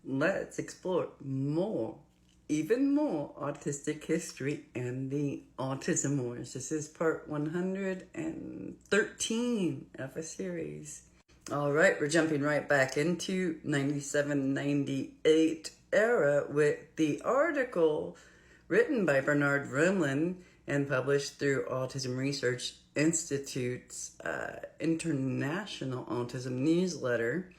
let's explore even more autistic history and the Autism Wars. This is part 113 of a series. All right, we're jumping right back into 97-98 era with the article written by Bernard Rimland and published through Autism Research Institute's International Autism newsletter,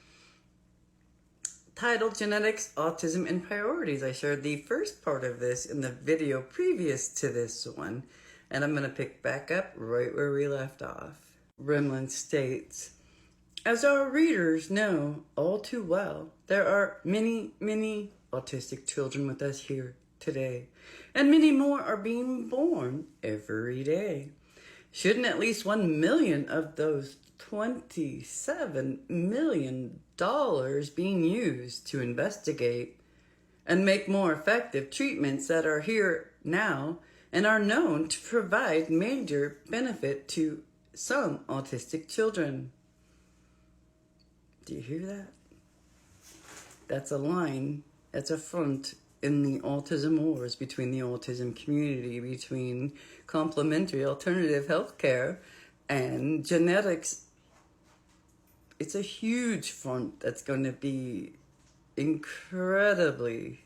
titled Genetics, Autism, and Priorities. I shared the first part of this in the video previous to this one, and I'm going to pick back up right where we left off. Rimland states, as our readers know all too well, there are many, many autistic children with us here today, and many more are being born every day. Shouldn't at least 1 million of those $27 million being used to investigate and make more effective treatments that are here now and are known to provide major benefit to some autistic children? Do you hear that? That's a line, that's a front in the Autism Wars between the autism community, between complementary alternative healthcare and genetics. It's a huge front that's going to be incredibly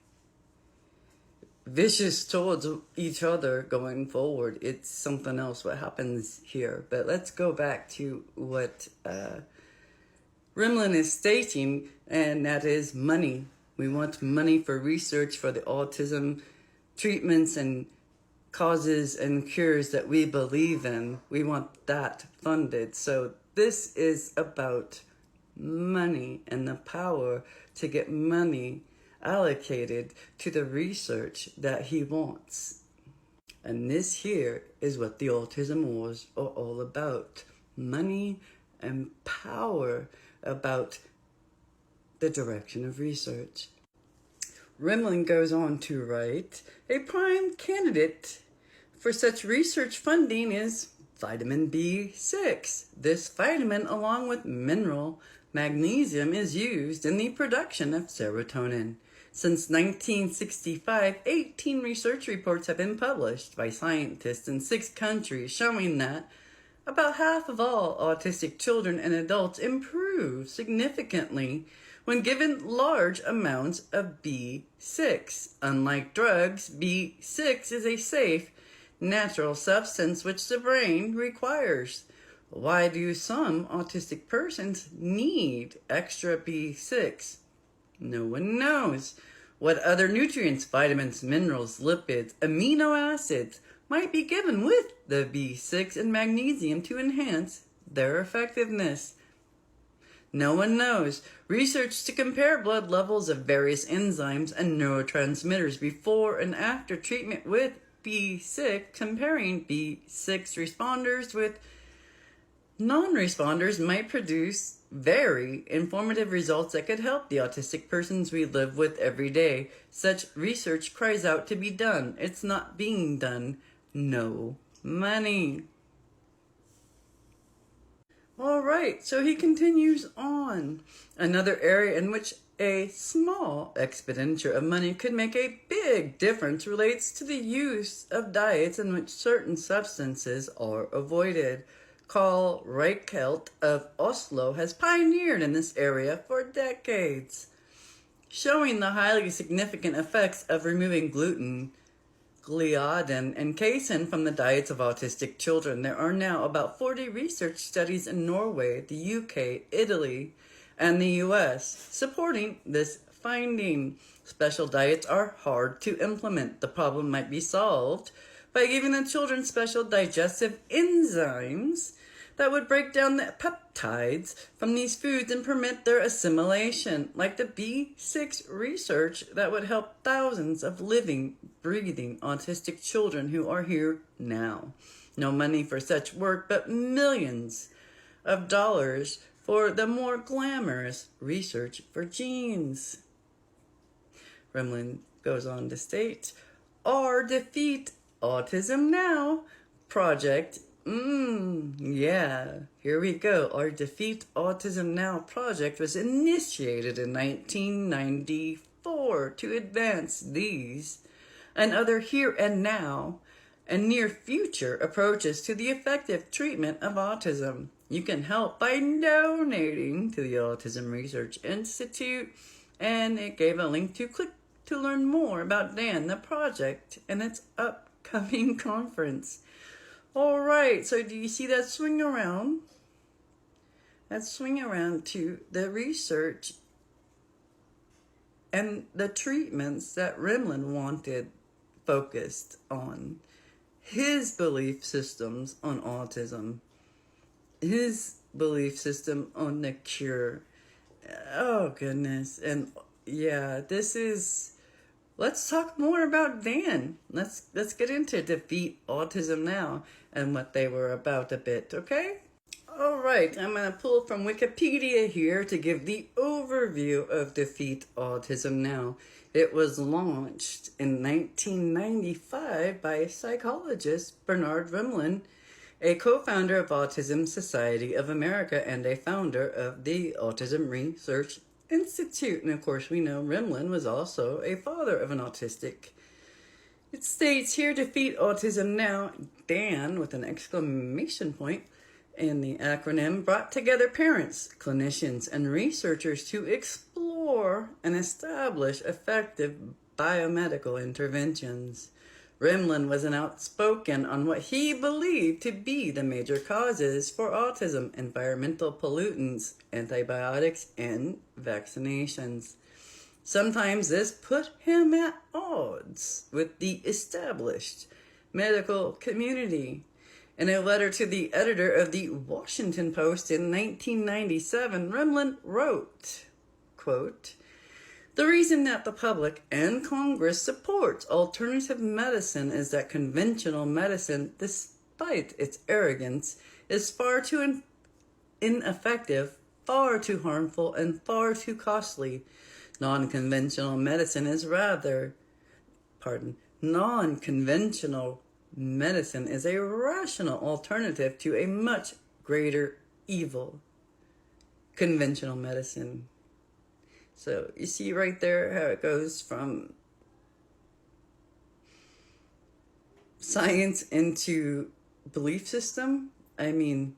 vicious towards each other going forward. It's something else what happens here. But let's go back to what Rimland is stating, and that is money. We want money for research for the autism treatments and causes and cures that we believe in. We want that funded. So this is about money and the power to get money allocated to the research that he wants. And this here is what the Autism Wars are all about. Money and power about the direction of research. Rimland goes on to write, a prime candidate for such research funding is vitamin B6. This vitamin, along with mineral magnesium, is used in the production of serotonin. Since 1965, 18 research reports have been published by scientists in 6 countries showing that about half of all autistic children and adults improve significantly when given large amounts of B6. Unlike drugs, B6 is a safe, natural substance which the brain requires. Why do some autistic persons need extra B6? No one knows. What other nutrients, vitamins, minerals, lipids, amino acids might be given with the B6 and magnesium to enhance their effectiveness? No one knows. Research to compare blood levels of various enzymes and neurotransmitters before and after treatment with B6, comparing B6 responders with non-responders, might produce very informative results that could help the autistic persons we live with every day. Such research cries out to be done. It's not being done. No money. All right, so he continues on. Another area in which a small expenditure of money could make a big difference relates to the use of diets in which certain substances are avoided. Carl Reichelt of Oslo has pioneered in this area for decades, showing the highly significant effects of removing gluten, gliadin, and casein from the diets of autistic children. There are now about 40 research studies in Norway, the UK, Italy, and the US supporting this finding. Special diets are hard to implement. The problem might be solved by giving the children special digestive enzymes that would break down the peptides from these foods and permit their assimilation, like the B6 research that would help thousands of living, breathing autistic children who are here now. No money for such work, but millions of dollars for the more glamorous research for genes. Rimland goes on to state, our Defeat Autism Now project Yeah, here we go. Our Defeat Autism Now project was initiated in 1994 to advance these and other here and now and near future approaches to the effective treatment of autism. You can help by donating to the Autism Research Institute, and it gave a link to click to learn more about Dan, the project, and its upcoming conference. All right, so do you see that swing around? That swing around to the research and the treatments that Rimland wanted focused on. His belief systems on autism. His belief system on the cure. Oh, goodness. And yeah, this is... Let's talk more about Dan. Let's get into Defeat Autism Now and what they were about a bit, okay? All right, I'm going to pull from Wikipedia here to give the overview of Defeat Autism Now. It was launched in 1995 by psychologist Bernard Rimland, a co-founder of Autism Society of America and a founder of the Autism Research Institute. And of course, we know Rimland was also a father of an autistic. It states here, Defeat Autism Now, Dan, with an exclamation point, and the acronym brought together parents, clinicians, and researchers to explore and establish effective biomedical interventions. Rimland was an outspoken on what he believed to be the major causes for autism: environmental pollutants, antibiotics, and vaccinations. Sometimes this put him at odds with the established medical community. In a letter to the editor of the Washington Post in 1997, Rimland wrote, quote, "The reason that the public and Congress supports alternative medicine is that conventional medicine, despite its arrogance, is far too ineffective, far too harmful, and far too costly. Non-conventional medicine is a rational alternative to a much greater evil, conventional medicine." So you see right there how it goes from science into belief system. I mean,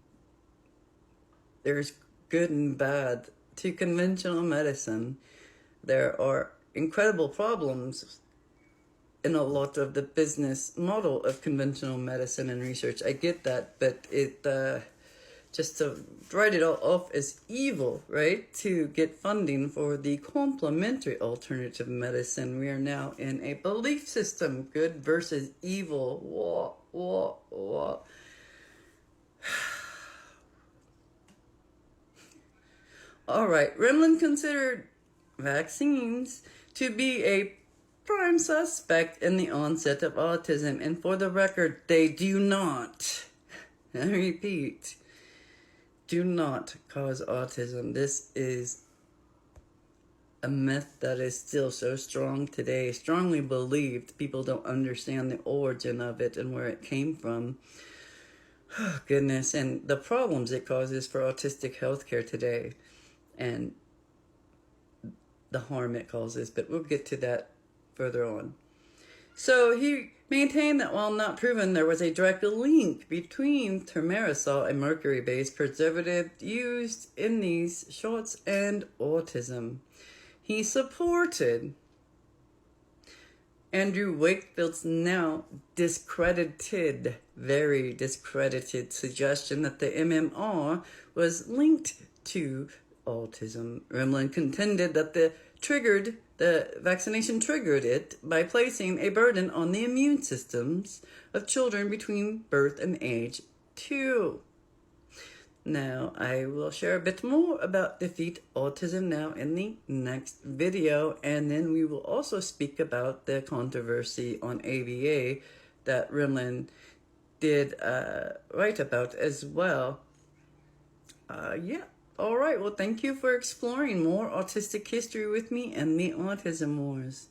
there's good and bad to conventional medicine. There are incredible problems in a lot of the business model of conventional medicine and research. I get that, but it just to write it all off as evil, right? To get funding for the complementary alternative medicine. We are now in a belief system, good versus evil. Wah. All right, Rimland considered vaccines to be a prime suspect in the onset of autism, and for the record, they do not, I repeat, do not cause autism. This is a myth that is still so strong today, strongly believed. People don't understand the origin of it and where it came from. Oh, goodness, and the problems it causes for autistic healthcare today, and the harm it causes, but we'll get to that further on. So he maintained that while not proven, there was a direct link between thimerosal, a mercury-based preservative used in these shots, and autism. He supported Andrew Wakefield's now very discredited suggestion that the MMR was linked to autism. Rimland contended that the vaccination triggered it by placing a burden on the immune systems of children between birth and age 2. Now, I will share a bit more about Defeat Autism Now in the next video, and then we will also speak about the controversy on ABA that Rimland did write about as well. Yeah. All right, well, thank you for exploring more autistic history with me and the Autism Wars.